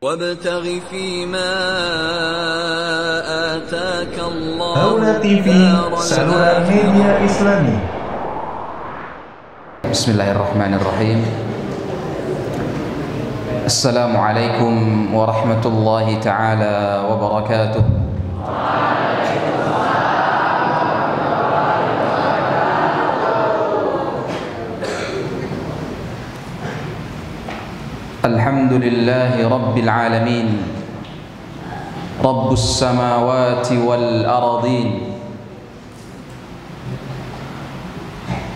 وابتغ فيما آتاك الله Aula TV, saluran media Islami. Bismillahirrahmanirrahim. Assalamualaikum warahmatullahi ta'ala wabarakatuh. Alhamdulillahi rabbil alamin, Rabbus samawati wal ardin,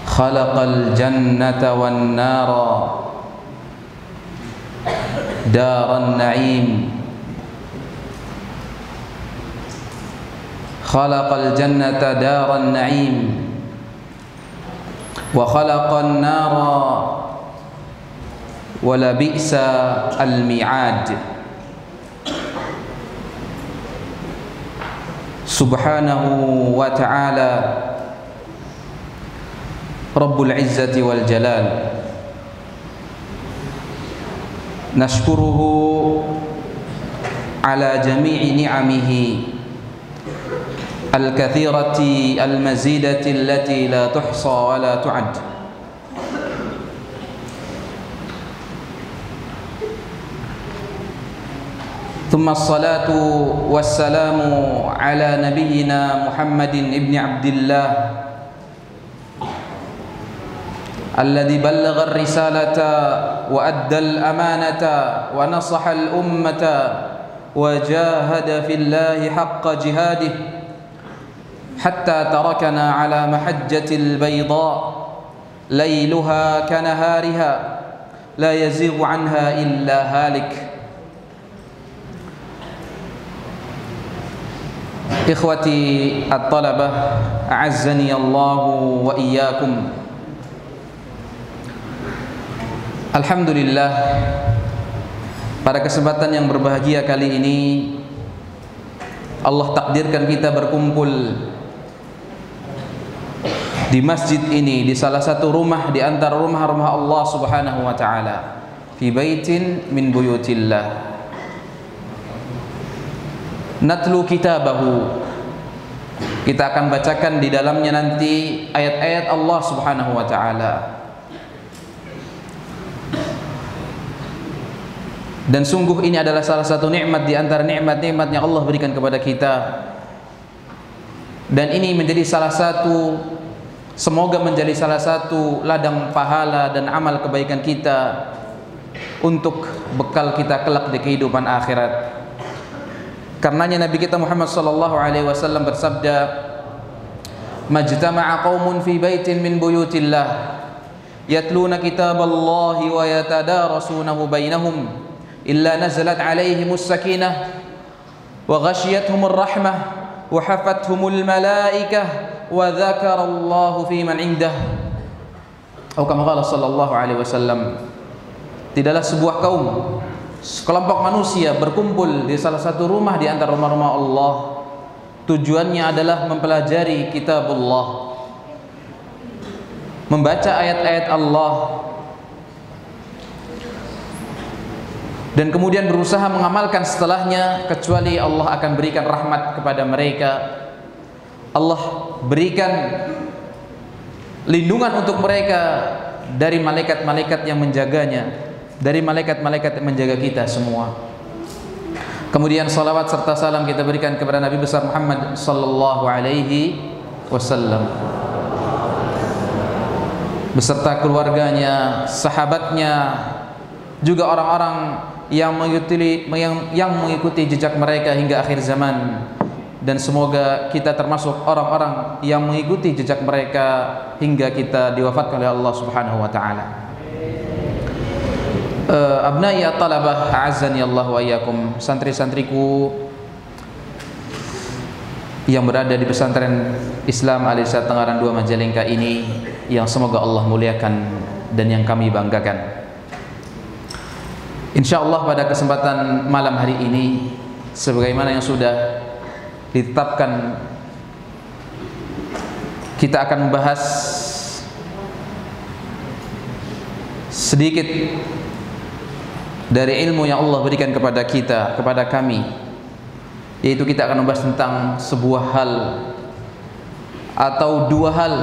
khalaqal jannata wan nara, daran na'im, khalaqal jannata daran na'im, wa khalaqan nara wala bi'sa al-mi'ad. Subhanahu wa ta'ala Rabbul izzati wal jalal, nashkuruhu ala jami'i ni'amihi al-kathirati al-mazidati allati la tuhsa wa la tu'ad. ثم الصلاة والسلام على نبينا محمد ابن عبد الله الذي بلغ الرسالة وأدى الأمانة ونصح الأمة وجاهد في الله حق جهاده حتى تركنا على محجة البيضاء ليلها كنهارها لا يزيغ عنها إلا هالك. Ikhwati at-talabah, a'azzani Allahu wa iyyakum. Alhamdulillah, pada kesempatan yang berbahagia kali ini Allah takdirkan kita berkumpul di masjid ini, di salah satu rumah di antara rumah-rumah Allah Subhanahu wa taala, fi baitin min buyutillah. Natlu kitabahu, kita akan bacakan di dalamnya nanti ayat-ayat Allah Subhanahu wa taala. Dan sungguh ini adalah salah satu nikmat di antara nikmat-nikmat yang Allah berikan kepada kita. Dan ini menjadi salah satu, semoga menjadi salah satu ladang pahala dan amal kebaikan kita untuk bekal kita kelak di kehidupan akhirat. Karenanya Nabi kita Muhammad sallallahu alaihi wasallam bersabda, "Majtama'a qaumun fi baitin min buyutillah yatluna kitaballahi wa yatadarasunahu bainahum illa nazalat alaihimus sakinah wa ghashiyatuhumur rahmah wa hafathumul malaikah wa dzakarallahu fi man indah." Atau kama qala sallallahu alaihi wasallam, tidaklah sebuah kaum, sekelompok manusia berkumpul di salah satu rumah di antara rumah-rumah Allah. Tujuannya adalah mempelajari kitabullah, membaca ayat-ayat Allah, dan kemudian berusaha mengamalkan setelahnya, kecuali Allah akan berikan rahmat kepada mereka. Allah berikan lindungan untuk mereka dari malaikat-malaikat yang menjaganya, dari malaikat-malaikat yang menjaga kita semua. Kemudian salawat serta salam kita berikan kepada Nabi besar Muhammad sallallahu alaihi wasallam beserta keluarganya, sahabatnya, juga orang-orang yang mengikuti jejak mereka hingga akhir zaman. Dan semoga kita termasuk orang-orang yang mengikuti jejak mereka hingga kita diwafatkan oleh Allah Subhanahu wa taala. Abnai at-talabah, a'azzani Allah wa iyyakum, santri-santriku yang berada di pesantren Islam Al-Irsyad Tengaran 2 Majalengka ini, yang semoga Allah muliakan dan yang kami banggakan. Insyaallah pada kesempatan malam hari ini, sebagaimana yang sudah ditetapkan, kita akan membahas sedikit dari ilmu yang Allah berikan kepada kita, kepada kami, yaitu kita akan membahas tentang sebuah hal atau dua hal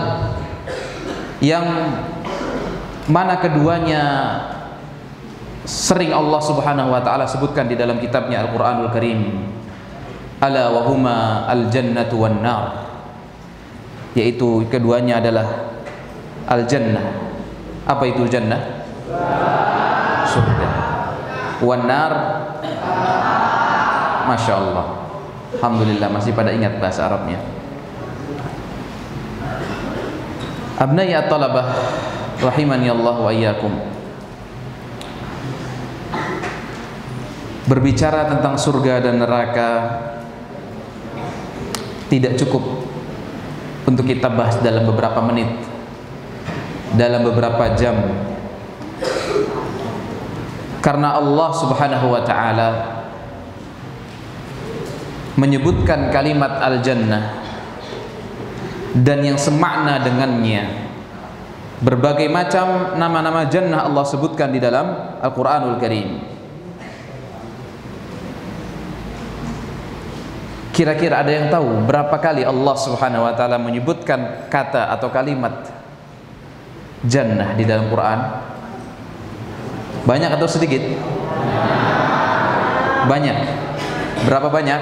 yang mana keduanya sering Allah Subhanahu wa taala sebutkan di dalam kitabnya Al-Qur'anul Karim. Ala wa huma al-jannatu wan nar. Yaitu keduanya adalah al-jannah. Apa itu jannah? Surga. Wan nar. Masya Allah. Alhamdulillah masih pada ingat bahasa Arabnya. Abnai at-talabah rahimani Allah wa iyyakum. Berbicara tentang surga dan neraka tidak cukup untuk kita bahas dalam beberapa menit, dalam beberapa jam, karena Allah Subhanahu wa ta'ala menyebutkan kalimat al-jannah dan yang semakna dengannya. Berbagai macam nama-nama jannah Allah sebutkan di dalam Al-Qur'anul Karim. Kira-kira ada yang tahu berapa kali Allah Subhanahu wa taala menyebutkan kata atau kalimat jannah di dalam Quran? Banyak atau sedikit? Banyak. Berapa banyak?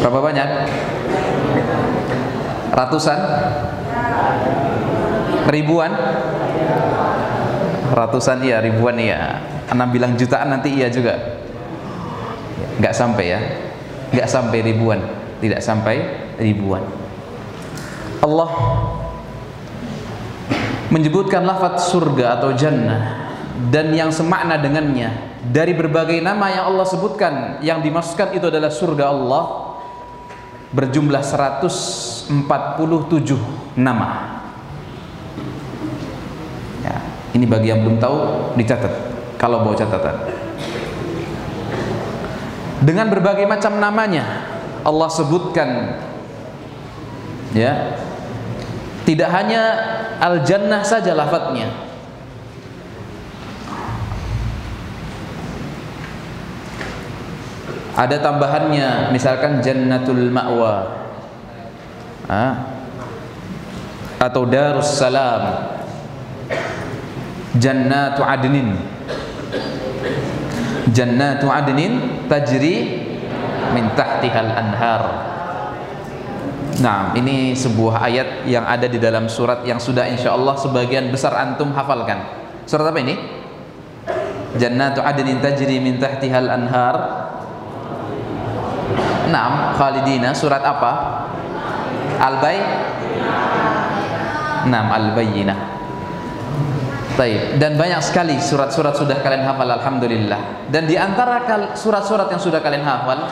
Berapa banyak? Ratusan? Ribuan? Ratusan iya, ribuan iya. Anak bilang jutaan nanti iya juga. Nggak sampai ya, nggak sampai ribuan, tidak sampai ribuan. Allah menyebutkan lafaz surga atau jannah dan yang semakna dengannya dari berbagai nama yang Allah sebutkan. Yang dimaksudkan itu adalah surga Allah berjumlah 147 nama. Ya, ini bagi yang belum tahu dicatat kalau bawa catatan. Dengan berbagai macam namanya Allah sebutkan, ya, tidak hanya al-jannah saja lafadznya. Ada tambahannya, misalkan jannatul ma'wa, atau darus salam, jannatu adnin, jannatu adnin tajri min tahtihal anhar. Nah, ini sebuah ayat yang ada di dalam surat yang sudah insyaallah sebagian besar antum hafalkan. Surat apa ini? Jannatu adnin tajri min tahtihal anhar. Naam, khalidina. Surat apa? Naam, Al-Bayyinah. Taib. Dan banyak sekali surat-surat sudah kalian hafal, alhamdulillah. Dan di antara surat-surat yang sudah kalian hafal,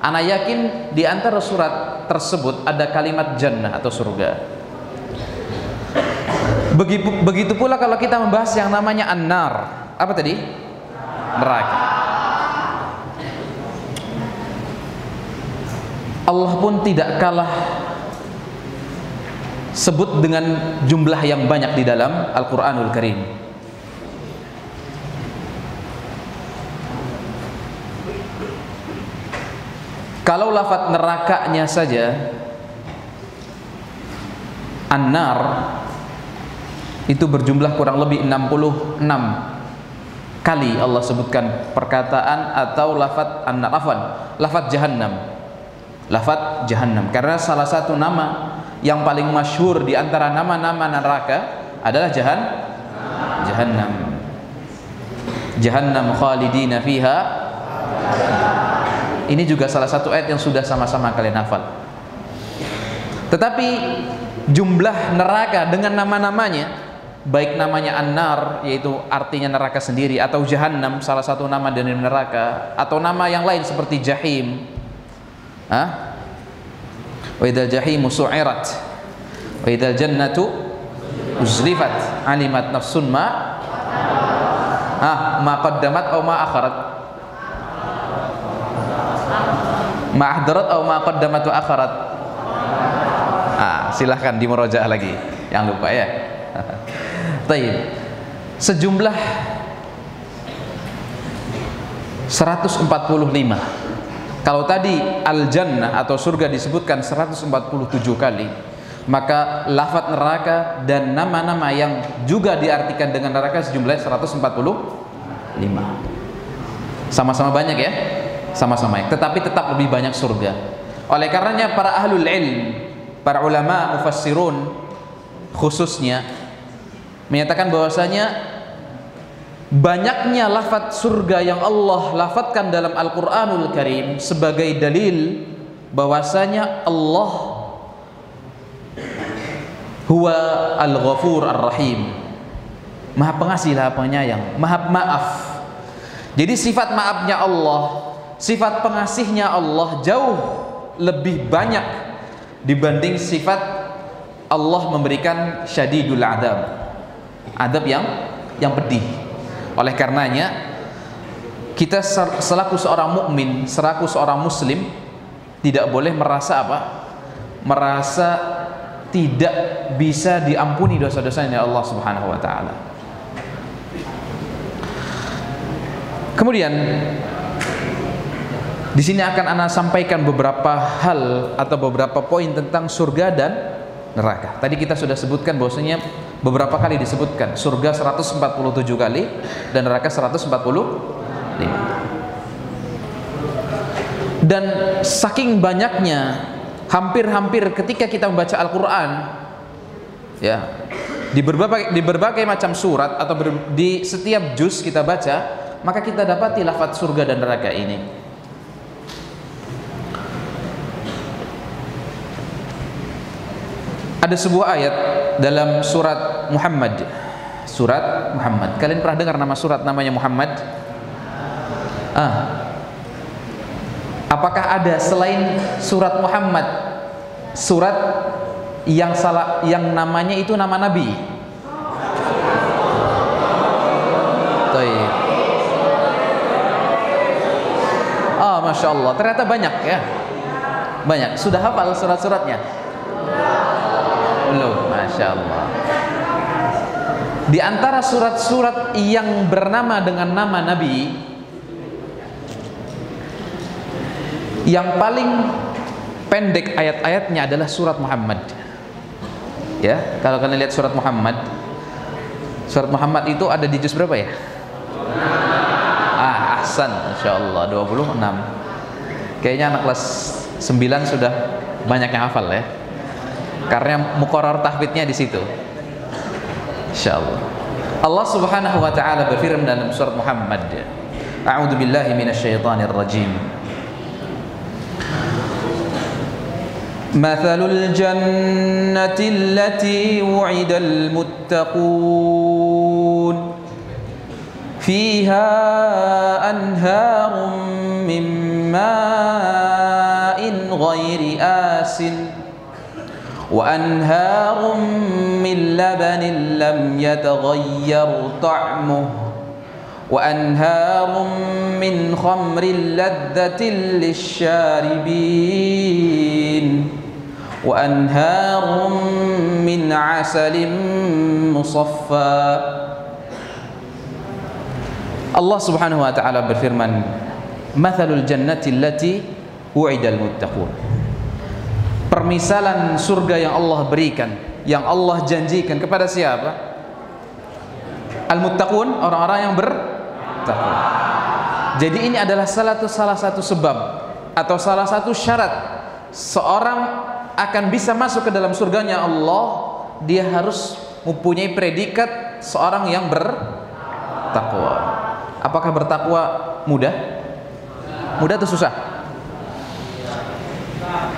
ana yakin di antara surat tersebut ada kalimat jannah atau surga. Begitu pula kalau kita membahas yang namanya an-nar. Apa tadi? Neraka. Allah pun tidak kalah sebut dengan jumlah yang banyak di dalam Al-Qur'anul Karim. Kalau lafaz nerakanya saja an-nar itu berjumlah kurang lebih 66 kali Allah sebutkan perkataan atau lafaz an-nar, lafaz jahannam. Lafaz jahannam karena salah satu nama yang paling masyhur di antara nama-nama neraka adalah jahannam. Jahannam khalidina fiha. Ini juga salah satu ayat yang sudah sama-sama kalian hafal. Tetapi jumlah neraka dengan nama-namanya, baik namanya an-nar yaitu artinya neraka sendiri, atau jahannam salah satu nama dari neraka, atau nama yang lain seperti jahim. Wa idzal jahimu su'irat wa idzal jannatu uzlifat alimat nafsun ma qaddamat aw ma akharat, ma ahdarat aw ma qaddamat wa akharat. Silahkan dimurojaah lagi yang lupa ya. Taib. sejumlah 145. Kalau tadi al-jannah atau surga disebutkan 147 kali, maka lafaz neraka dan nama-nama yang juga diartikan dengan neraka sejumlah 145. Sama-sama banyak ya, sama-sama banyak, tetapi tetap lebih banyak surga. Oleh karenanya para ahlul ilm, para ulama mufassirun khususnya menyatakan bahwasanya banyaknya lafaz surga yang Allah lafadzkan dalam Al-Qur'anul Karim sebagai dalil bahwasanya Allah huwa al-ghafur ar-rahim, maha pengasih, maha penyayang, maha maaf. Jadi sifat maafnya Allah, sifat pengasihnya Allah jauh lebih banyak dibanding sifat Allah memberikan syadidul adab, adab yang pedih. Oleh karenanya kita selaku seorang mukmin, selaku seorang muslim tidak boleh merasa apa? Merasa tidak bisa diampuni dosa-dosanya Allah Subhanahu wa taala. Kemudian di sini akan ana sampaikan beberapa hal atau beberapa poin tentang surga dan neraka. Tadi kita sudah sebutkan bahwasanya beberapa kali disebutkan surga 147 kali dan neraka 145. Dan saking banyaknya, hampir-hampir ketika kita membaca Al-Qur'an ya, di berbagai macam surat atau di setiap juz kita baca, maka kita dapati lafaz surga dan neraka ini. Ada sebuah ayat dalam surat Muhammad. Surat Muhammad. Kalian pernah dengar nama surat namanya Muhammad? Apakah ada selain surat Muhammad surat yang namanya itu nama Nabi? Baik. Masya Allah. Ternyata banyak ya. Banyak. Sudah hafal surat-suratnya? Belum, Masya Allah. Di antara surat-surat yang bernama dengan nama Nabi, yang paling pendek ayat-ayatnya adalah surat Muhammad. Ya, kalau kalian lihat surat Muhammad itu ada di juz berapa ya? Ahsan, Masya Allah, 26. Kayaknya anak kelas 9 sudah banyak yang hafal ya. Karena muqarrar tahfidnya di situ. Insyaallah. Allah Subhanahu wa taala berfirman dalam surat Muhammad, A'udzu billahi minasyaitonir rajim. Mathalul jannati allati wu'idal muttaqun fiha anharun min ma'in ghairi asin وأنهار من لبن لم يتغير طعمه وأنهار من خمر لذة للشاربين وأنهار من عسل مصفى. Allah Subhanahu wa taala berfirman, "Mathalul jannati allati wu'idal muttaqun." Permisalan surga yang Allah berikan, yang Allah janjikan kepada siapa? Al-muttaqun, orang-orang yang bertakwa. Jadi ini adalah salah satu sebab atau salah satu syarat seorang akan bisa masuk ke dalam surganya Allah, dia harus mempunyai predikat seorang yang bertakwa. Apakah bertakwa mudah? Mudah atau susah?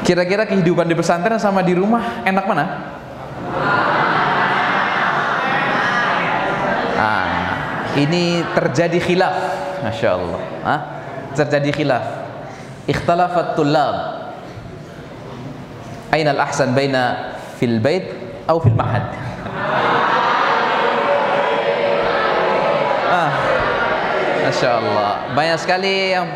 Kira-kira kehidupan di pesantren sama di rumah enak mana? Ini terjadi khilaf, Masya Allah. Terjadi khilaf. Ikhtalafat tullab. Aina al-ahsan baina fil bait atau fil mahad? Masya Allah. Banyak sekali yang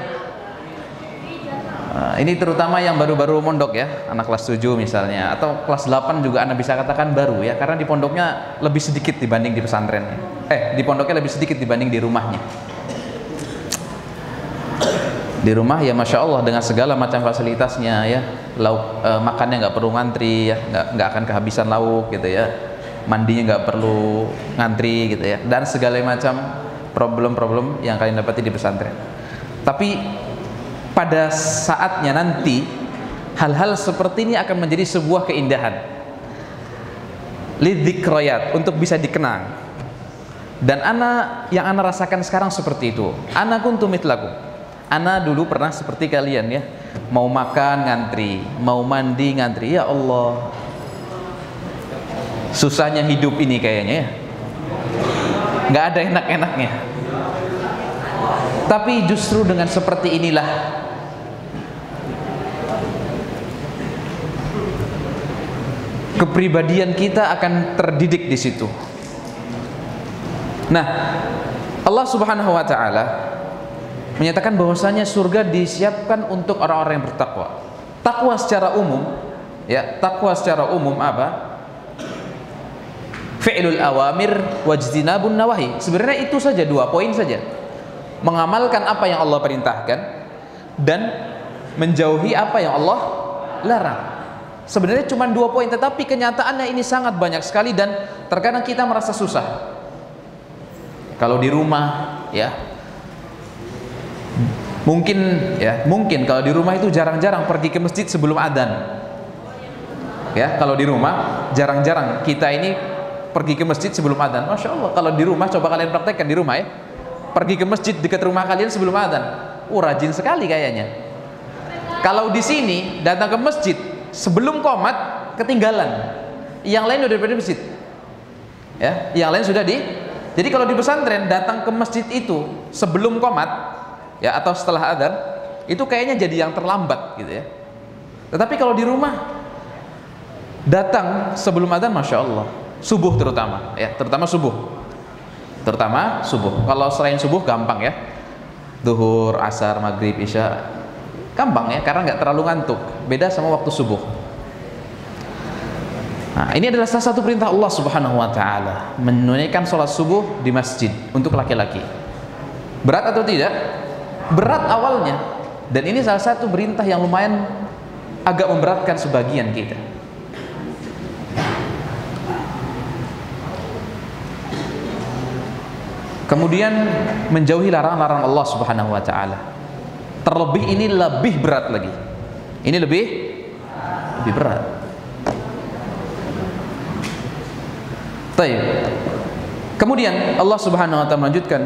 ini terutama yang baru-baru mondok ya, anak kelas 7 misalnya, atau kelas 8 juga Anda bisa katakan baru ya, karena di pondoknya lebih sedikit dibanding di pesantren. Di pondoknya lebih sedikit dibanding di rumahnya. Di rumah ya masya Allah dengan segala macam fasilitasnya ya, makannya nggak perlu ngantri ya, nggak akan kehabisan lauk gitu ya, mandinya nggak perlu ngantri gitu ya, dan segala macam problem-problem yang kalian dapati di pesantren. Tapi pada saatnya nanti hal-hal seperti ini akan menjadi sebuah keindahan, lidzikrayat, untuk bisa dikenang. Dan yang ana rasakan sekarang seperti itu. Ana kuntu mitlakum. Ana dulu pernah seperti kalian ya, mau makan ngantri, mau mandi ngantri. Ya Allah, susahnya hidup ini kayaknya ya, nggak ada enak-enaknya. Tapi justru dengan seperti inilah kepribadian kita akan terdidik di situ. Nah, Allah Subhanahu wa taala menyatakan bahwasanya surga disiapkan untuk orang-orang yang bertakwa. Takwa secara umum, ya, takwa secara umum apa? Fi'lul awamir wajtinabun nawahi. Sebenarnya itu saja, 2 poin saja. Mengamalkan apa yang Allah perintahkan dan menjauhi apa yang Allah larang. Sebenarnya cuma 2 poin, tetapi kenyataannya ini sangat banyak sekali dan terkadang kita merasa susah. Kalau di rumah ya, mungkin kalau di rumah itu jarang-jarang pergi ke masjid sebelum adzan. Ya, kalau di rumah jarang-jarang kita ini pergi ke masjid sebelum adzan. Masya Allah, kalau di rumah coba kalian praktekkan di rumah ya, pergi ke masjid dekat rumah kalian sebelum adzan. Rajin sekali kayaknya. Kalau di sini datang ke masjid sebelum qomat ketinggalan, yang lain udah di masjid. Ya, yang lain sudah di. Jadi kalau di pesantren datang ke masjid itu sebelum qomat ya atau setelah adzan, itu kayaknya jadi yang terlambat gitu ya. Tetapi kalau di rumah datang sebelum adzan, masya Allah, subuh terutama ya, terutama subuh. Kalau selain subuh gampang ya, zuhur, asar, maghrib, isya gampang ya, karena nggak terlalu ngantuk. Beda sama waktu subuh. Nah, ini adalah salah satu perintah Allah Subhanahu wa taala, menunaikan sholat subuh di masjid untuk laki-laki. Berat atau tidak? Berat awalnya. Dan ini salah satu perintah yang lumayan agak memberatkan sebagian kita. Kemudian menjauhi larangan-larangan Allah Subhanahu wa taala. Terlebih ini lebih berat lagi. Ini lebih berat. Baik. Kemudian Allah Subhanahu wa taala melanjutkan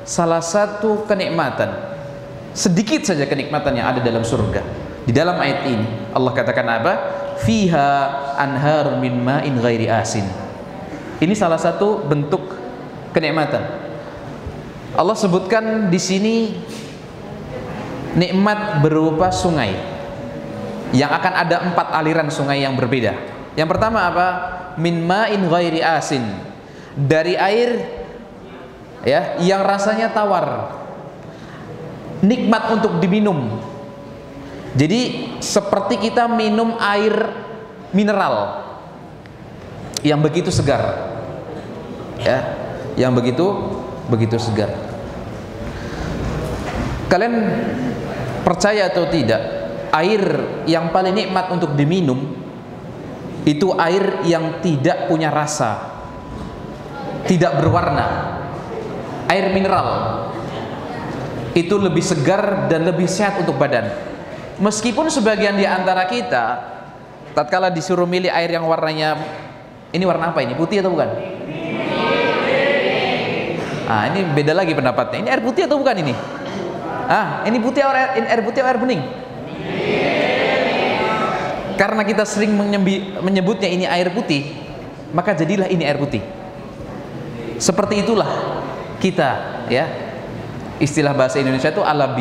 salah satu kenikmatan, sedikit saja kenikmatan yang ada dalam surga. Di dalam ayat ini Allah katakan apa? Fiha anhar min ma'in ghairi asin. Ini salah satu bentuk kenikmatan. Allah sebutkan di sini nikmat berupa sungai yang akan ada 4 aliran sungai yang berbeda. Yang pertama apa? Min ma'in ghairi asin, dari air ya yang rasanya tawar, nikmat untuk diminum. Jadi seperti kita minum air mineral yang begitu segar ya, yang begitu segar. Kalian percaya atau tidak, air yang paling nikmat untuk diminum itu air yang tidak punya rasa, tidak berwarna. Air mineral itu lebih segar dan lebih sehat untuk badan. Meskipun sebagian di antara kita tatkala disuruh milih air yang warnanya, ini warna apa ini? Putih atau bukan? Ini beda lagi pendapatnya. Ini air putih atau bukan ini? Ini putih atau air putih atau air bening? Karena kita sering menyebutnya ini air putih, maka jadilah ini air putih. Seperti itulah kita ya. Istilah bahasa Indonesia itu ala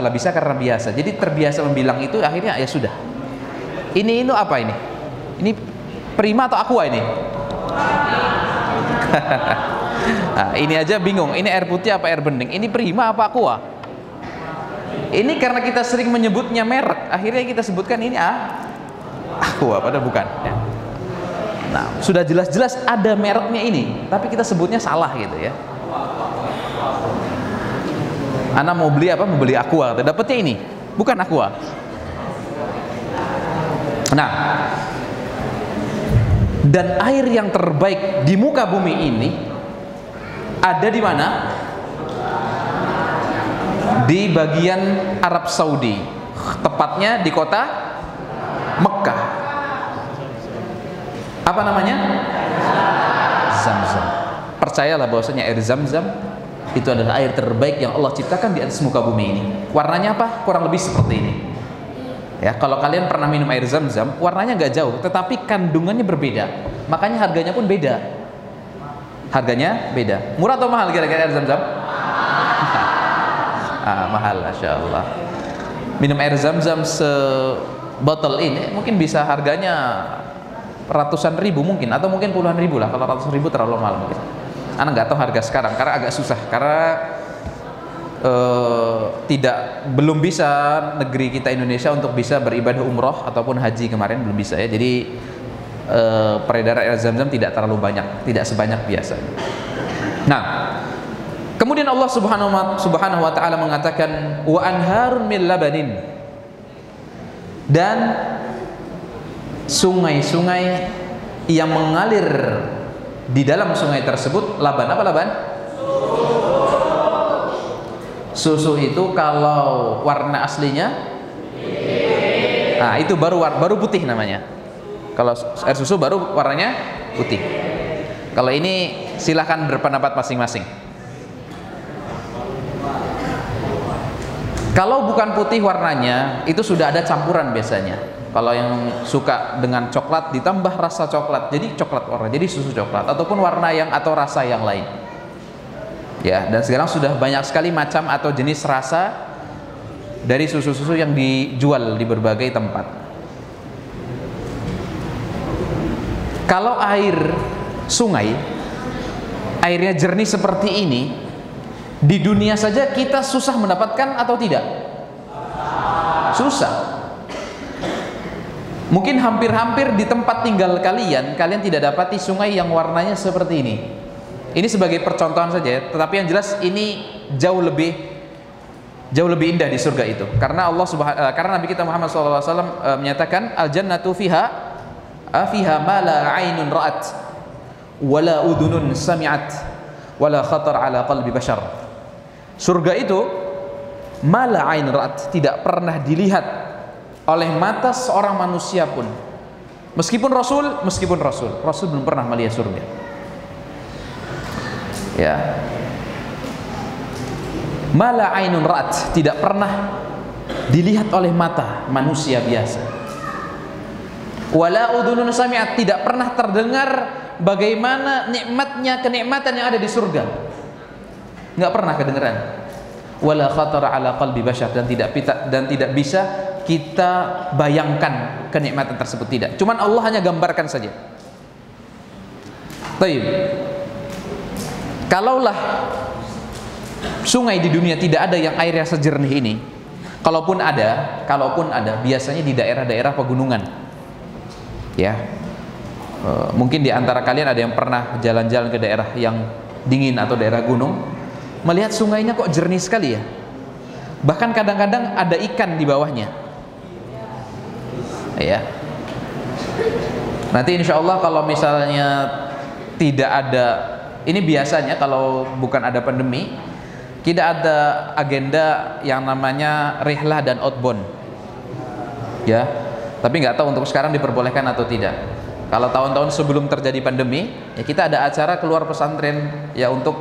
bisa karena biasa. Jadi terbiasa membilang itu, akhirnya ya sudah. Ini apa ini? Ini Prima atau Aqua ini? Ini aja bingung. Ini air putih apa air bening? Ini Prima apa Aqua? Ini karena kita sering menyebutnya merek, akhirnya kita sebutkan ini Aqua, padahal bukan ya. Nah, sudah jelas-jelas ada mereknya ini, tapi kita sebutnya salah gitu ya. Ana mau beli apa? Mau beli Aqua, dapatnya ini, bukan Aqua. Nah, dan air yang terbaik di muka bumi ini ada di mana? Di bagian Arab Saudi, tepatnya di kota Mekah. Apa namanya? Zam-Zam. Percayalah bahwasanya air Zam-Zam itu adalah air terbaik yang Allah ciptakan di atas muka bumi ini. Warnanya apa? Kurang lebih seperti ini. Ya, kalau kalian pernah minum air Zam-Zam, warnanya nggak jauh, tetapi kandungannya berbeda. Makanya harganya pun beda. Harganya beda. Murah atau mahal kira-kira air Zam-Zam? Mahal, Masya Allah. Minum air Zam-Zam sebotol ini mungkin bisa harganya ratusan ribu mungkin, atau mungkin puluhan ribu lah. Kalau ratusan ribu terlalu mahal mungkin. Anak nggak tahu harga sekarang karena agak susah, karena belum bisa negeri kita Indonesia untuk bisa beribadah umroh ataupun haji kemarin belum bisa ya. Jadi peredaran air Zam-Zam tidak terlalu banyak, tidak sebanyak biasa. Nah, kemudian Allah Subhanahu wa taala mengatakan wa anharun min labanin, dan sungai-sungai yang mengalir di dalam sungai tersebut. Laban apa laban? Susu itu kalau warna aslinya, nah itu baru putih namanya. Kalau air susu baru warnanya putih. Kalau ini silahkan berpendapat masing-masing. Kalau bukan putih warnanya, itu sudah ada campuran biasanya. Kalau yang suka dengan coklat ditambah rasa coklat, jadi coklat warna, jadi susu coklat, ataupun warna yang atau rasa yang lain. Ya, dan sekarang sudah banyak sekali macam atau jenis rasa dari susu-susu yang dijual di berbagai tempat. Kalau air sungai, airnya jernih seperti ini, di dunia saja kita susah mendapatkan atau tidak? Susah. Mungkin hampir-hampir di tempat tinggal kalian tidak dapati sungai yang warnanya seperti ini. Ini sebagai percontohan saja ya, tetapi yang jelas ini jauh lebih indah di surga itu. Karena karena Nabi kita Muhammad SAW menyatakan al-jannatu fiha ma la 'ainun ra'at wa la udhunun sami'at wa la khatar 'ala qalbi bashar. Surga itu ma la 'ainun ra'at, tidak pernah dilihat oleh mata seorang manusia pun. Meskipun Rasul belum pernah melihat surga. Ya. Mala ainun ra'at, tidak pernah dilihat oleh mata manusia biasa. Wala udhunun sami'at, tidak pernah terdengar bagaimana kenikmatan yang ada di surga. Enggak pernah kedengaran. Wala khatara ala qalbi bashar, dan tidak bisa kita bayangkan kenikmatan tersebut, tidak. Cuman Allah hanya gambarkan saja. Baik. Kalaulah sungai di dunia tidak ada yang airnya sejernih ini, kalaupun ada, biasanya di daerah-daerah pegunungan. Ya. Mungkin di antara kalian ada yang pernah jalan-jalan ke daerah yang dingin atau daerah gunung, melihat sungainya kok jernih sekali ya. Bahkan kadang-kadang ada ikan di bawahnya. Ya. Nanti insya Allah kalau misalnya tidak ada, ini biasanya kalau bukan ada pandemi, tidak ada agenda yang namanya rihlah dan outbound. Ya. Tapi nggak tahu untuk sekarang diperbolehkan atau tidak. Kalau tahun-tahun sebelum terjadi pandemi, ya kita ada acara keluar pesantren ya untuk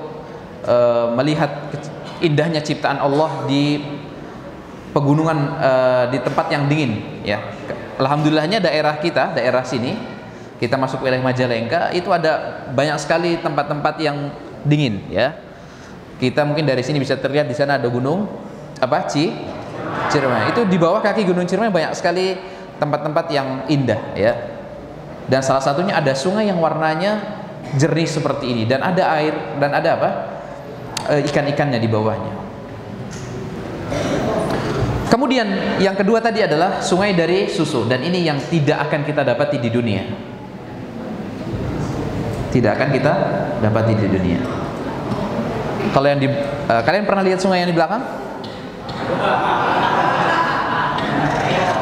melihat indahnya ciptaan Allah di pegunungan, di tempat yang dingin ya. Alhamdulillahnya daerah sini, kita masuk wilayah Majalengka, itu ada banyak sekali tempat-tempat yang dingin ya. Kita mungkin dari sini bisa terlihat, di sana ada gunung Ciremai. Itu di bawah kaki gunung Ciremai banyak sekali tempat-tempat yang indah ya. Dan salah satunya ada sungai yang warnanya jernih seperti ini, dan ada air, dan ada ikan-ikannya di bawahnya. Kemudian yang kedua tadi adalah sungai dari susu, dan ini yang tidak akan kita dapati di dunia. tidak akan kita dapati di dunia. Kalau yang kalian pernah lihat sungai yang di belakang?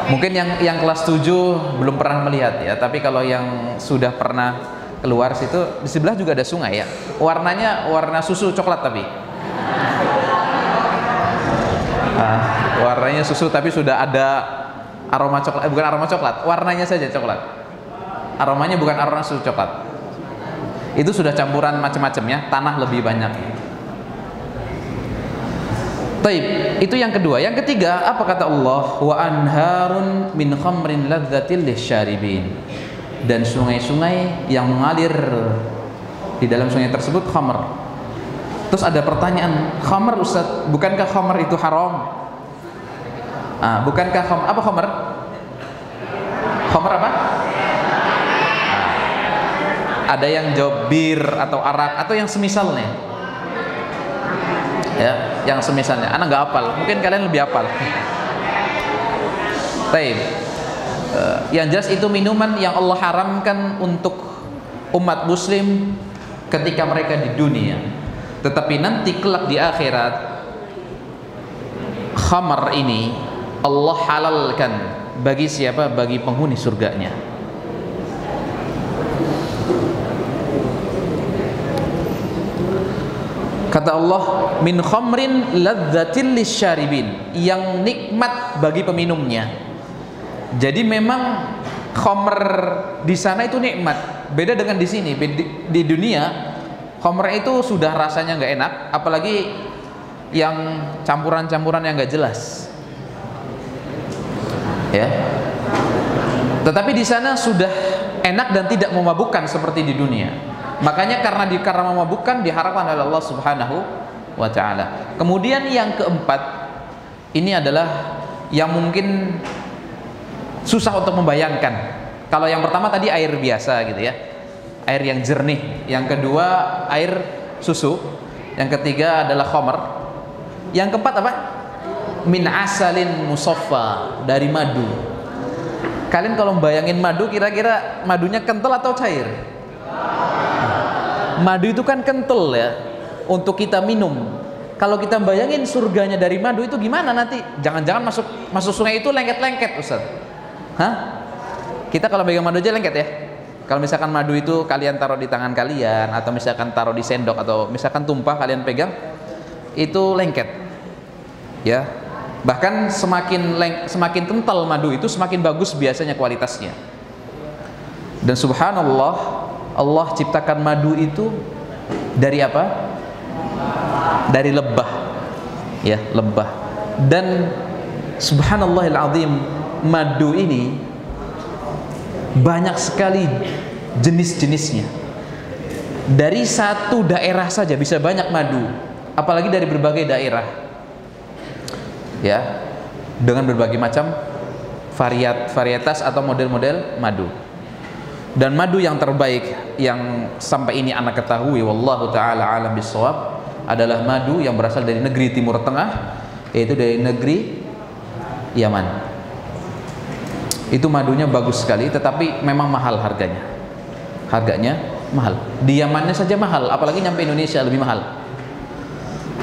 Mungkin yang kelas 7 belum pernah melihat ya, tapi kalau yang sudah pernah keluar situ, di sebelah juga ada sungai ya. Warnanya warna susu coklat tapi. Warnanya susu tapi sudah ada aroma coklat, bukan aroma coklat, warnanya saja coklat. Aromanya bukan aroma susu coklat. Itu sudah campuran macam-macam ya, tanah lebih banyak. Taib, itu yang kedua. Yang ketiga, apa kata Allah? Wa anharun min khamrin ladzatil lisyaribin. Dan sungai-sungai yang mengalir di dalam sungai tersebut khamr. Terus ada pertanyaan, khamr Ustaz, bukankah khamr itu haram? Bukankah khamr, apa khamr? Khamr apa? Ada yang jawab bir atau arak atau yang semisalnya. Ya, yang semisalnya. Anak nggak hafal, mungkin kalian lebih hafal. Baik. Yang jelas itu minuman yang Allah haramkan untuk umat muslim ketika mereka di dunia. Tetapi nanti kelak di akhirat, khamar ini Allah halalkan bagi siapa? Bagi penghuni surganya. Kata Allah, min khamrin ladzatil lisyaribin, yang nikmat bagi peminumnya. Jadi memang khamr di sana itu nikmat. Beda dengan di sini. Di dunia khamr itu sudah rasanya nggak enak, apalagi yang campuran-campuran yang nggak jelas. Ya. Tetapi di sana sudah enak dan tidak memabukkan seperti di dunia. Makanya karena memabukkan diharapkan oleh Allah Subhanahu wa taala. Kemudian yang keempat, ini adalah yang mungkin susah untuk membayangkan. Kalau yang pertama tadi air biasa gitu ya, air yang jernih. Yang kedua air susu. Yang ketiga adalah khamr. Yang keempat apa? Min asalin musaffa, dari madu. Kalian kalau membayangin madu, kira-kira madunya kental atau cair? Madu itu kan kental ya untuk kita minum. Kalau kita bayangin surganya dari madu itu gimana nanti? Jangan-jangan masuk sungai itu lengket-lengket, Ustaz. Hah? Kita kalau pegang madu aja lengket ya. Kalau misalkan madu itu kalian taruh di tangan kalian, atau misalkan taruh di sendok, atau misalkan tumpah kalian pegang, itu lengket. Ya. Bahkan semakin kental madu itu semakin bagus biasanya kualitasnya. Dan subhanallah, Allah ciptakan madu itu dari apa? Dari lebah. Ya, lebah. Dan subhanallahil azim, madu ini banyak sekali jenis-jenisnya. Dari satu daerah saja bisa banyak madu, apalagi dari berbagai daerah. Ya, dengan berbagai macam varietas atau model-model madu. Dan madu yang terbaik yang sampai ini anak ketahui, wallahu taala alam bissawab, adalah madu yang berasal dari negeri Timur Tengah, yaitu dari negeri Yaman. Itu madunya bagus sekali, tetapi memang mahal harganya. Harganya mahal. Di Yamannya saja mahal, apalagi nyampe Indonesia lebih mahal.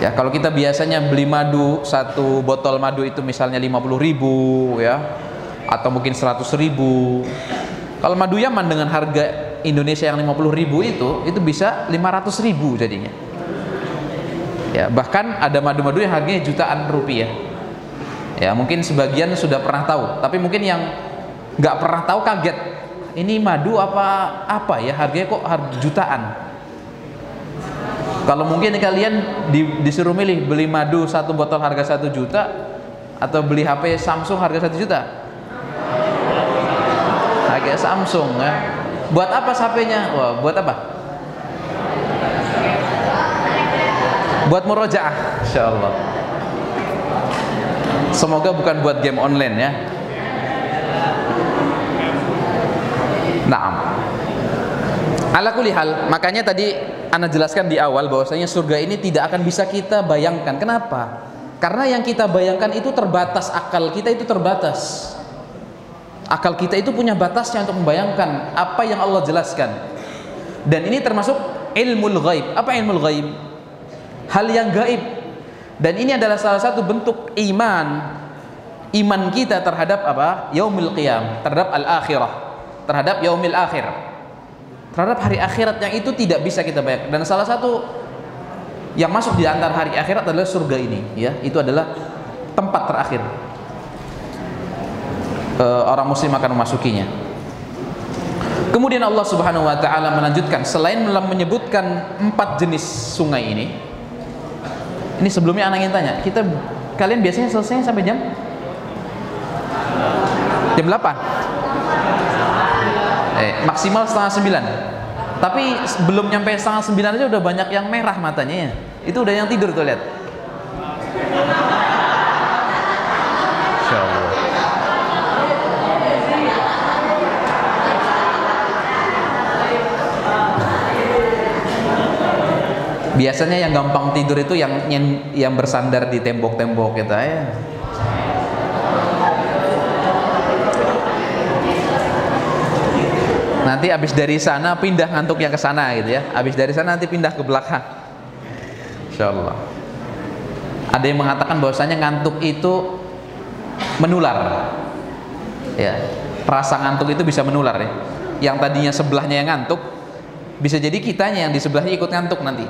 Ya, kalau kita biasanya beli madu, satu botol madu itu misalnya 50.000 ya, atau mungkin 100.000. Kalau madu Yaman dengan harga Indonesia yang 50.000 itu bisa 500.000 jadinya. Ya, bahkan ada madu-madu yang harganya jutaan rupiah. Ya, mungkin sebagian sudah pernah tahu, tapi mungkin yang nggak pernah tahu kaget. Ini madu apa ya, harganya kok jutaan. Kalau mungkin kalian disuruh milih beli madu satu botol harga 1 juta atau beli HP Samsung harga 1 juta. Harga Samsung ya. Buat apa HP-nya? Wah, buat apa? Buat murojaah, insyaallah. Semoga bukan buat game online ya. Naam. Ala kulli hal, makanya tadi ana jelaskan di awal bahwasanya surga ini tidak akan bisa kita bayangkan. Kenapa? Karena yang kita bayangkan itu terbatas, akal kita itu terbatas. Akal kita itu punya batasnya untuk membayangkan apa yang Allah jelaskan. Dan ini termasuk ilmul ghaib. Apa ilmul ghaib? Hal yang gaib. Dan ini adalah salah satu bentuk iman kita terhadap apa? Yaumil qiyam, terhadap al-akhirah, terhadap yaumil akhir, terhadap hari akhirat yang itu tidak bisa kita bayangkan. Dan salah satu yang masuk di antara hari akhirat adalah surga ini, ya. Itu adalah tempat terakhir orang muslim akan memasukinya. Kemudian Allah Subhanahu wa taala melanjutkan, selain menyebutkan 4 jenis sungai ini sebelumnya anak ingin tanya, kalian biasanya selesai sampai jam 8? Maksimal setengah 9. Tapi belum nyampe setengah 9 aja udah banyak yang merah matanya ya. Itu udah yang tidur tuh, lihat. Insyaallah. Biasanya yang gampang tidur itu yang bersandar di tembok-tembok gitu ya. Nanti habis dari sana pindah ngantuknya ke sana gitu ya. Habis dari sana nanti pindah ke belakang. Insyaallah. Ada yang mengatakan bahwasanya ngantuk itu menular. Ya, rasa ngantuk itu bisa menular ya. Yang tadinya sebelahnya yang ngantuk, bisa jadi kitanya yang di sebelahnya ikut ngantuk nanti.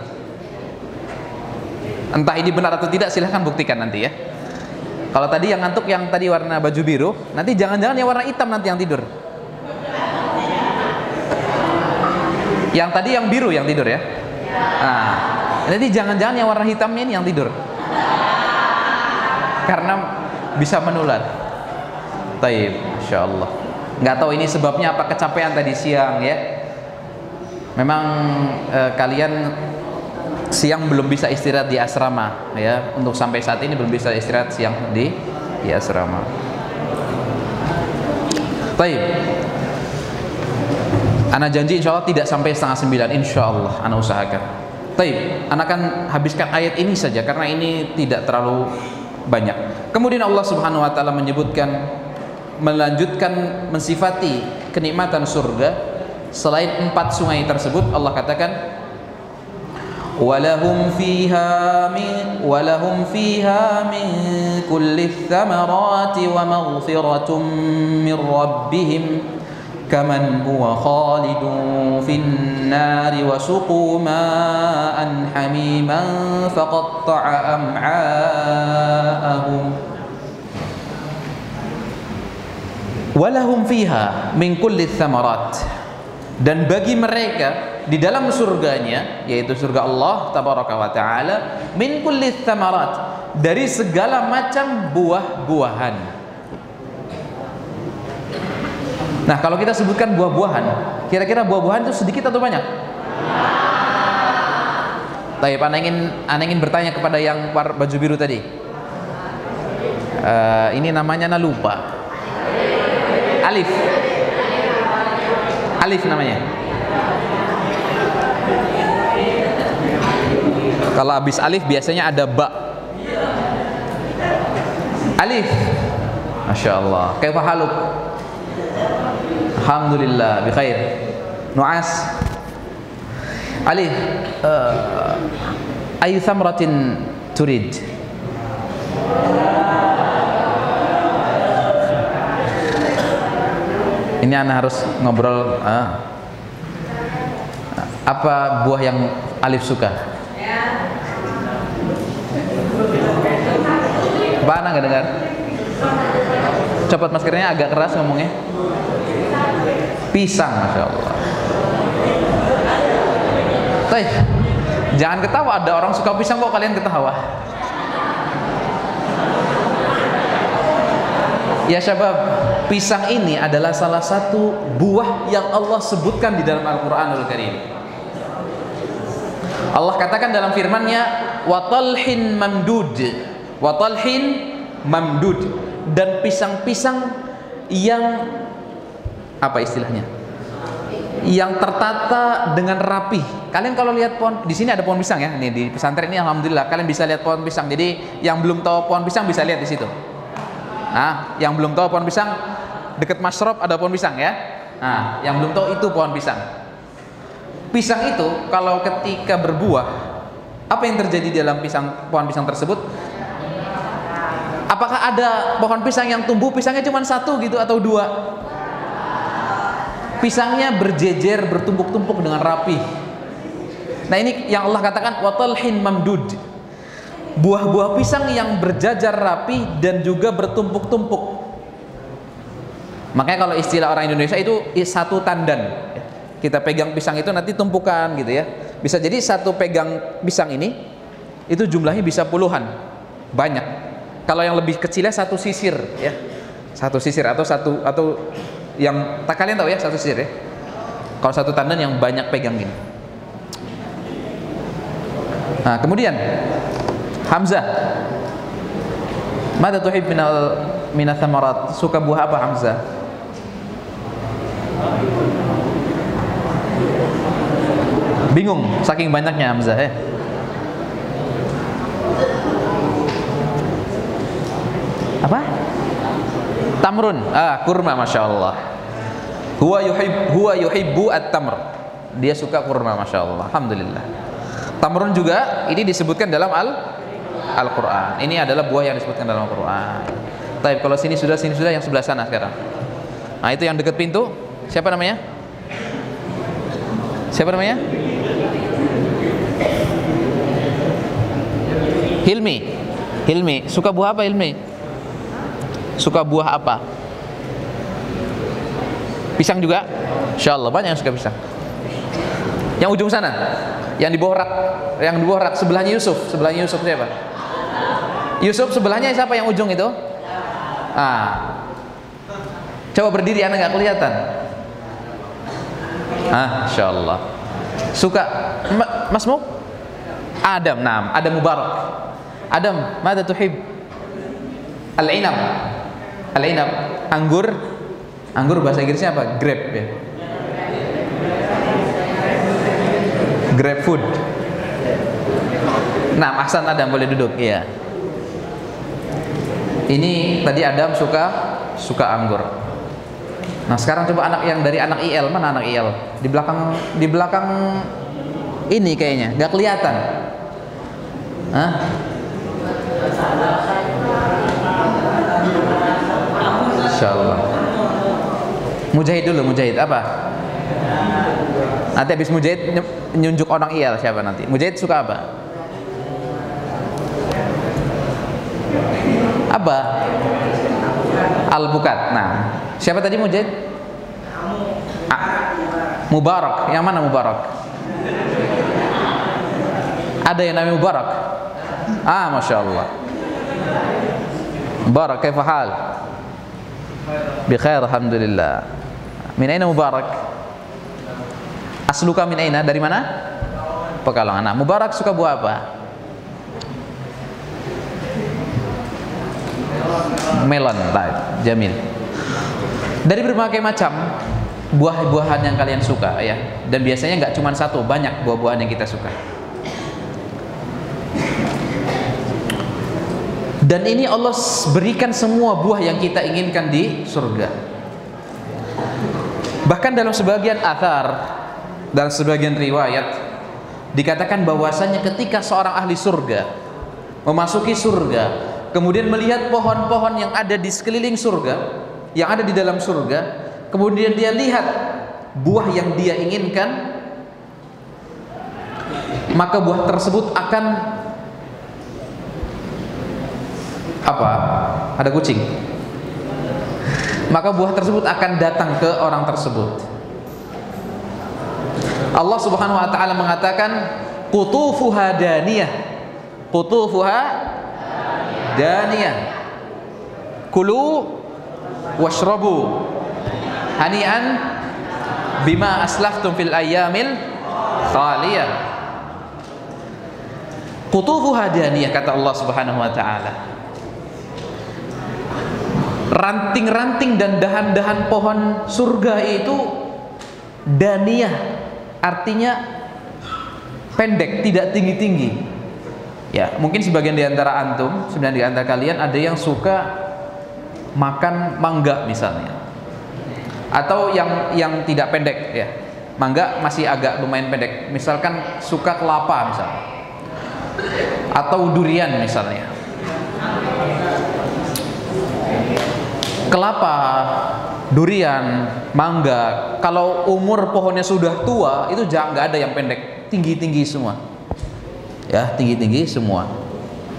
Entah ini benar atau tidak, silahkan buktikan nanti ya. Kalau tadi yang ngantuk yang tadi warna baju biru, nanti jangan-jangan yang warna hitam nanti yang tidur. Yang tadi yang biru yang tidur ya. Nah, nanti jangan-jangan yang warna hitamnya ini yang tidur. Karena bisa menular. Taib, insyaallah. Nggak tahu ini sebabnya apa, kecapean tadi siang ya. Memang kalian siang belum bisa istirahat di asrama ya. Untuk sampai saat ini belum bisa istirahat siang di asrama. Baik. Ana janji insyaallah tidak sampai setengah 9, insyaallah ana usahakan. Baik, ana akan habiskan ayat ini saja karena ini tidak terlalu banyak. Kemudian Allah Subhanahu wa taala melanjutkan mensifati kenikmatan surga. Selain 4 sungai tersebut, Allah katakan walahum fiha min kulli thamarati wa maghfiratun min rabbihim kaman huwa khalidun fin nari wa suqu ma'an hamiman faqatta'a am'a'ahum. Walahum fiha min kulli thamarat, dan bagi mereka di dalam surganya, yaitu surga Allah tabaraka wa taala, min kulli thamarat, dari segala macam buah-buahan. Nah, kalau kita sebutkan buah-buahan, kira-kira buah-buahan itu sedikit atau banyak? Baik, ana ingin bertanya kepada yang baju biru tadi. Ini namanya ana lupa. Alif namanya. Kalau habis alif biasanya ada ba. Alif. Masya Allah. Kaifa haluk? Alhamdulillah bi khair. Nu'as. Alif. Ayu thamratin turid? Ini ana harus ngobrol. Apa buah yang Alif suka? Apa ana nggak dengar? Copot maskernya, agak keras ngomongnya. Pisang, masya Allah. Baik, jangan ketawa. Ada orang suka pisang kok kalian ketawa? Ya syabab, pisang ini adalah salah satu buah yang Allah sebutkan di dalam Al-Quranul Karim. Allah katakan dalam firman-Nya, wa talhin mamdud, wa talhin mamdud, dan pisang-pisang yang apa istilahnya? Yang tertata dengan rapi. Kalian kalau lihat pohon, di sini ada pohon pisang ya. Nih di pesantren ini alhamdulillah kalian bisa lihat pohon pisang. Jadi yang belum tahu pohon pisang bisa lihat di situ. Nah, yang belum tahu pohon pisang, dekat Masrop ada pohon pisang ya. Nah, yang belum tahu itu pohon pisang. Pisang itu kalau ketika berbuah, apa yang terjadi dalam pohon pisang tersebut? Apakah ada pohon pisang yang tumbuh pisangnya cuma satu gitu atau dua? Pisangnya berjejer, bertumpuk-tumpuk dengan rapi. Nah ini yang Allah katakan watalhin mamdud. Buah-buah pisang yang berjajar rapi dan juga bertumpuk-tumpuk. Makanya kalau istilah orang Indonesia itu satu tandan. Kita pegang pisang itu nanti tumpukan gitu ya. Bisa jadi satu pegang pisang ini itu jumlahnya bisa puluhan, banyak. Kalau yang lebih kecilnya satu sisir ya, satu sisir atau yang tak kalian tahu ya satu sisir ya. Kalau satu tandan yang banyak pegang gini. Nah kemudian Hamzah, mada tuhib minal thamarat, suka buah apa Hamzah? Bingung saking banyaknya Hamzah ya. Apa? Tamrun. Kurma, masya Allah. Huwa yuhibbu at-tamr. Dia suka kurma, masya Allah. Alhamdulillah. Tamrun juga ini disebutkan dalam Al-Quran. Ini adalah buah yang disebutkan dalam Al-Quran. Tapi kalau sini sudah yang sebelah sana sekarang. Nah itu yang dekat pintu. Siapa namanya? Siapa namanya? Hilmi. Suka buah apa Hilmi? Suka buah apa? Pisang juga? Insyaallah banyak yang suka pisang. Yang ujung sana, yang di bawah rak, sebelahnya Yusuf siapa? Yusuf sebelahnya siapa yang ujung itu? Coba berdiri, Anda nggak kelihatan. Insyaallah. Suka Masmu? Adam Mubarak. Adam, mada tuhib? Al-inab. Anggur bahasa Inggrisnya apa? Grape ya. Grapefruit. Nah, Ahsan Adam boleh duduk. Iya. Ini tadi Adam suka anggur. Nah, sekarang coba dari anak IL, mana anak IL? Di belakang ini kayaknya, nggak kelihatan. Insyaallah. Mujahid dulu, Mujahid apa? Nanti habis Mujahid nyunjuk orang IL siapa nanti? Mujahid suka apa? Apa? Alpukat. Nah, siapa tadi Mujahid? Mubarak. Yang mana Mubarak? Ada yang namanya Mubarak? Masya Allah. Mubarak, kaifa hal? Bi khair, alhamdulillah. Min aina Mubarak? Asluka min aina? Dari mana? Pekalongan. Nah, Mubarak suka buah apa? Melon, baik, jamil. Dari berbagai macam buah-buahan yang kalian suka ya. Dan biasanya nggak cuma satu, banyak buah-buahan yang kita suka. Dan ini Allah berikan semua buah yang kita inginkan di surga. Bahkan dalam sebagian athar dan sebagian riwayat dikatakan bahwasanya ketika seorang ahli surga memasuki surga, kemudian melihat pohon-pohon yang ada di sekeliling surga, yang ada di dalam surga, kemudian dia lihat buah yang dia inginkan, maka buah tersebut akan apa? Ada kucing. Maka buah tersebut akan datang ke orang tersebut. Allah Subhanahu wa taala mengatakan qutufuha daniyah. Qutufuha daniyah. Kulu washrabu hani'an bima aslaftum fil ayyamil khaliyah. Qutufuha daniyah, kata Allah Subhanahu wa taala. Ranting-ranting dan dahan-dahan pohon surga itu daniyah, artinya pendek, tidak tinggi-tinggi. Ya, mungkin sebagian di antara antum, sebagian di antara kalian ada yang suka makan mangga misalnya, atau yang tidak pendek ya, Mangga masih agak lumayan pendek. Misalkan suka kelapa misalnya, atau durian misalnya. Kelapa, durian, mangga, kalau umur pohonnya sudah tua itu nggak ada yang pendek, tinggi-tinggi semua. Ya, tinggi-tinggi semua.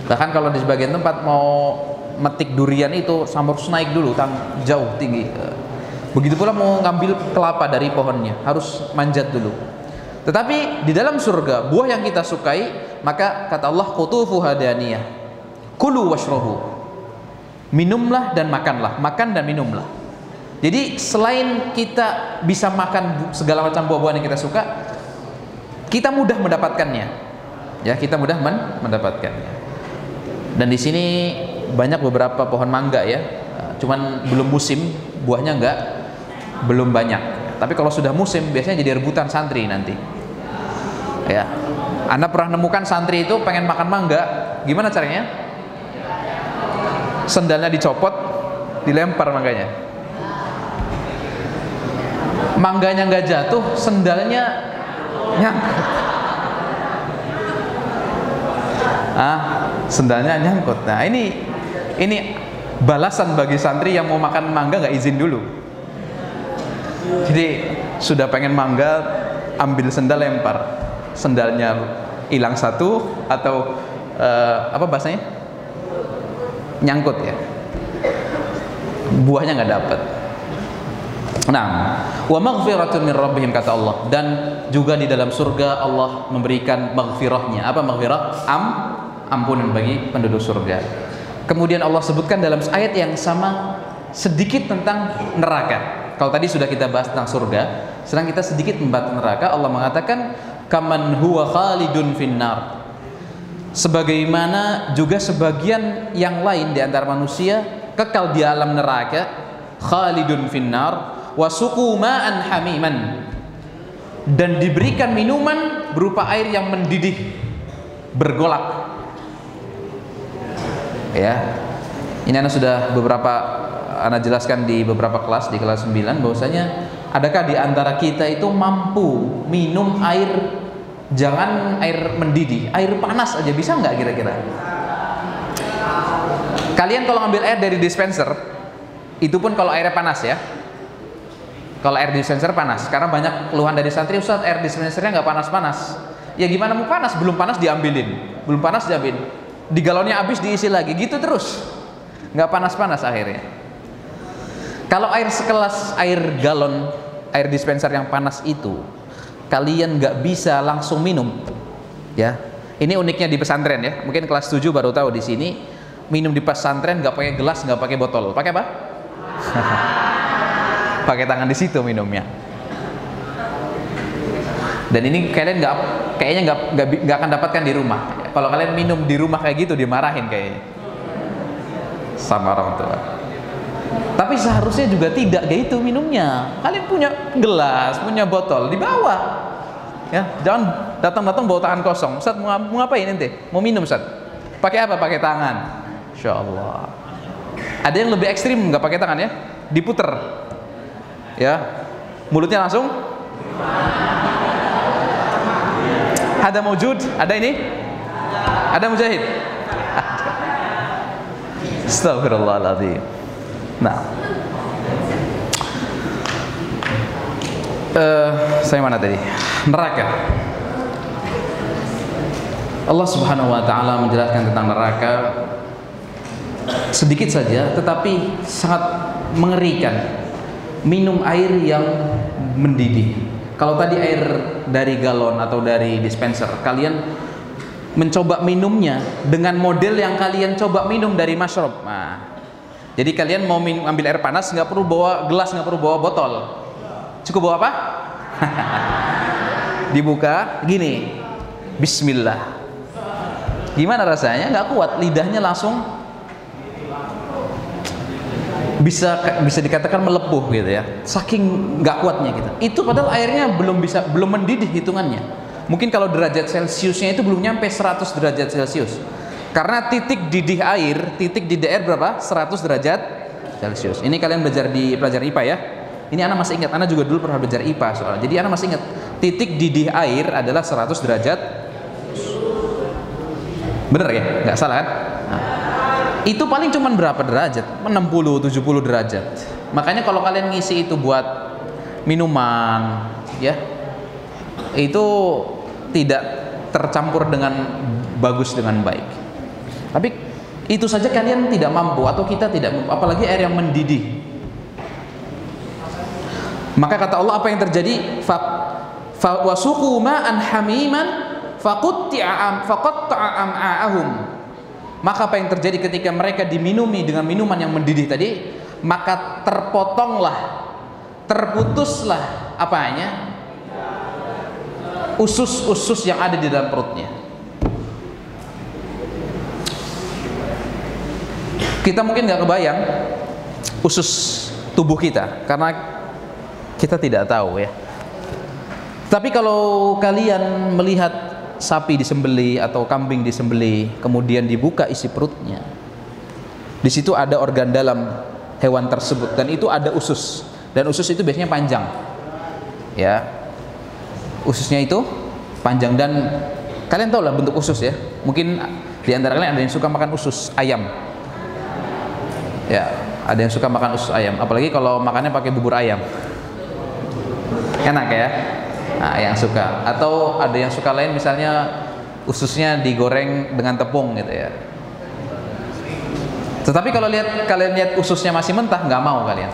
Bahkan kalau di sebagian tempat mau metik durian itu harus naik dulu, jauh tinggi. Begitu pula mau ngambil kelapa dari pohonnya, harus manjat dulu. Tetapi di dalam surga, buah yang kita sukai, maka kata Allah, qutufuha daniyah. Kulu washrabu. Minumlah dan makanlah, makan dan minumlah. Jadi selain kita bisa makan segala macam buah-buahan yang kita suka, kita mudah mendapatkannya. Ya, kita mudah mendapatkannya. Dan di sini banyak beberapa pohon mangga ya, cuman belum musim, buahnya belum banyak. Tapi kalau sudah musim biasanya jadi rebutan santri nanti. Ya, Anda pernah nemukan santri itu pengen makan mangga, gimana caranya? Sendalnya dicopot, dilempar mangganya. Mangganya nggak jatuh, sendalnya nyangkut. Sendalnya nyangkut. Nah, ini balasan bagi santri yang mau makan mangga nggak izin dulu. Jadi sudah pengen mangga, ambil sendal lempar, sendalnya hilang satu atau apa bahasanya, nyangkut ya, buahnya nggak dapat. Nah, wa maghfiratun min rabbihim, kata Allah, dan juga di dalam surga Allah memberikan maghfirahnya. Apa maghfirah? Ampunan bagi penduduk surga. Kemudian Allah sebutkan dalam ayat yang sama sedikit tentang neraka. Kalau tadi sudah kita bahas tentang surga, sekarang kita sedikit membahas neraka. Allah mengatakan kaman huwa khalidun finnar. Sebagaimana juga sebagian yang lain di antara manusia kekal di alam neraka, khalidun finnar wa suqu ma'an hamiman, dan diberikan minuman berupa air yang mendidih bergolak. Ya, ini Anda sudah Anda jelaskan di beberapa kelas, di kelas 9, bahwasanya adakah di antara kita itu mampu minum air, jangan air mendidih, air panas aja bisa nggak kira-kira? Kalian kalau ngambil air dari dispenser, itu pun kalau airnya panas ya. Kalau air dispenser panas, karena banyak keluhan dari santri, Ustaz air dispensernya nggak panas-panas. Ya gimana mau panas? Belum panas diambilin, belum panas diambilin. Di galonnya habis diisi lagi, gitu terus, nggak panas-panas akhirnya. Kalau air sekelas air galon, air dispenser yang panas itu, kalian nggak bisa langsung minum, ya. Ini uniknya di pesantren ya. Mungkin kelas 7 baru tahu di sini, minum di pesantren nggak pakai gelas, nggak pakai botol, pakai apa? Pakai tangan di situ minumnya. Dan ini kalian kayaknya nggak akan dapatkan di rumah. Kalau kalian minum di rumah kayak gitu dimarahin kayaknya sama orang tua. Tapi seharusnya juga tidak kayak itu minumnya. Kalian punya gelas, punya botol, dibawa. Ya, jangan datang-datang bawa tangan kosong. Ustaz mau ngapain ente? Mau minum Ustaz? Pakai apa? Pakai tangan. Insya Allah. Ada yang lebih ekstrim nggak pakai tangan ya? Diputer. Ya, mulutnya langsung. Ada mawjud? Ada ini? Ada mujahid? Astagfirullahaladzim. Nah, saya mana tadi? Neraka. Allah Subhanahu wa taala menjelaskan tentang neraka sedikit saja, tetapi sangat mengerikan. Minum air yang mendidih. Kalau tadi air dari galon atau dari dispenser, kalian mencoba minumnya dengan model yang kalian coba minum dari masyrob. Nah, jadi kalian mau ambil air panas, nggak perlu bawa gelas, nggak perlu bawa botol, cukup bawa apa? Dibuka, gini, Bismillah. Gimana rasanya? Nggak kuat, lidahnya langsung bisa dikatakan melepuh gitu ya, saking nggak kuatnya gitu. Itu padahal airnya belum mendidih hitungannya. Mungkin kalau derajat Celciusnya itu belum nyampe 100 derajat Celcius. Karena titik didih air berapa? 100 derajat Celcius. Ini kalian belajar di pelajaran IPA ya. Ini anak masih ingat, anak juga dulu pernah belajar IPA soalnya. Jadi anak masih ingat titik didih air adalah 100 derajat. Bener ya? Nggak salah kan? Nah, itu paling cuman berapa derajat? 60-70 derajat. Makanya kalau kalian ngisi itu buat minuman, ya, itu tidak tercampur dengan bagus dengan baik. Tapi itu saja kalian tidak mampu, atau kita tidak mampu, apalagi air yang mendidih. Maka kata Allah, apa yang terjadi? Wasuqu ma'an hamiman faqatta'a am'a'ahum. Maka apa yang terjadi ketika mereka diminumi dengan minuman yang mendidih tadi? Maka terpotonglah, terputuslah apanya? Usus-usus yang ada di dalam perutnya. Kita mungkin nggak kebayang usus tubuh kita karena kita tidak tahu ya. Tapi kalau kalian melihat sapi disembelih atau kambing disembelih, kemudian dibuka isi perutnya, di situ ada organ dalam hewan tersebut dan itu ada usus, dan usus itu biasanya panjang, ya. Ususnya itu panjang, dan kalian tahu lah bentuk usus ya. Mungkin di antara kalian ada yang suka makan usus ayam. Ya, ada yang suka makan usus ayam, apalagi kalau makannya pakai bubur ayam. Enak ya? Nah, yang suka. Atau ada yang suka lain, misalnya ususnya digoreng dengan tepung gitu ya. Tetapi kalau kalian lihat ususnya masih mentah, nggak mau kalian.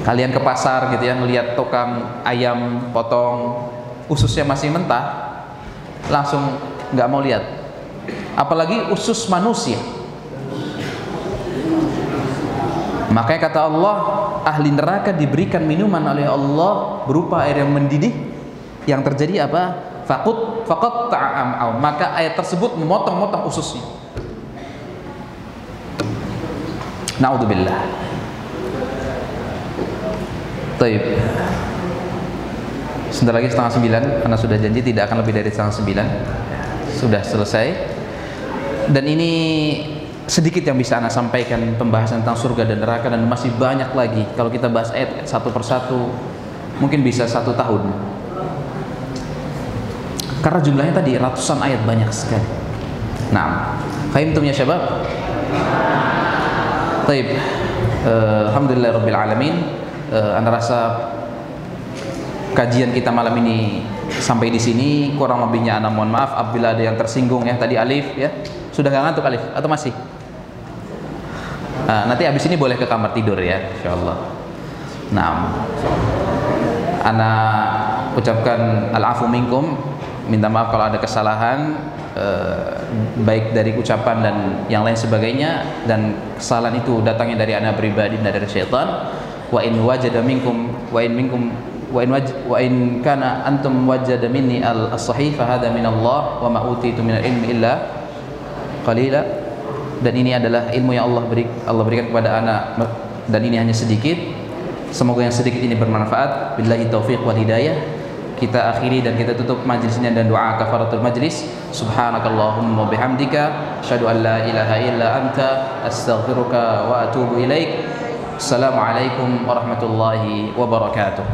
Kalian ke pasar gitu ya, ngelihat tukang ayam potong ususnya masih mentah, langsung nggak mau lihat. Apalagi usus manusia. Makanya kata Allah, ahli neraka diberikan minuman oleh Allah berupa air yang mendidih. Yang terjadi apa? Faqatta'a am'a'ahum. Maka air tersebut memotong-motong ususnya. Na'udzubillah. Taib. Sebentar lagi 8:30, karena sudah janji tidak akan lebih dari 8:30. Sudah selesai. Dan ini sedikit yang bisa Anda sampaikan, pembahasan tentang surga dan neraka, dan masih banyak lagi. Kalau kita bahas ayat satu persatu mungkin bisa 1 tahun, karena jumlahnya tadi ratusan ayat, banyak sekali. Nah, fahimtum ya syabab? Taib. Alhamdulillah rabbil alamin. Anda rasa kajian kita malam ini sampai di sini. Kurang lebihnya Anda mohon maaf apabila ada yang tersinggung ya. Tadi Alif ya, sudah nggak ngantuk Alif atau masih? Nanti habis ini boleh ke kamar tidur ya, insyaallah. Nah, Ana ucapkan al-afu minkum, minta maaf kalau ada kesalahan, baik dari ucapan dan yang lain sebagainya, dan kesalahan itu datangnya dari Ana pribadi dan dari syaitan. Wa in wajada minkum wa in kana antum wajada minni al-sahih fa hadha min Allah wa ma utitu min al-ilmi illa qalila. Dan ini adalah ilmu yang Allah berikan kepada anak, dan ini hanya sedikit. Semoga yang sedikit ini bermanfaat. Billahi taufiq wal hidayah. Kita akhiri dan kita tutup majlis ini dan doa kafaratul majlis. Subhanakallahumma bihamdika asyhadu an la ilaha illa anta astaghfiruka wa atubu ilaik. Assalamualaikum warahmatullahi wabarakatuh.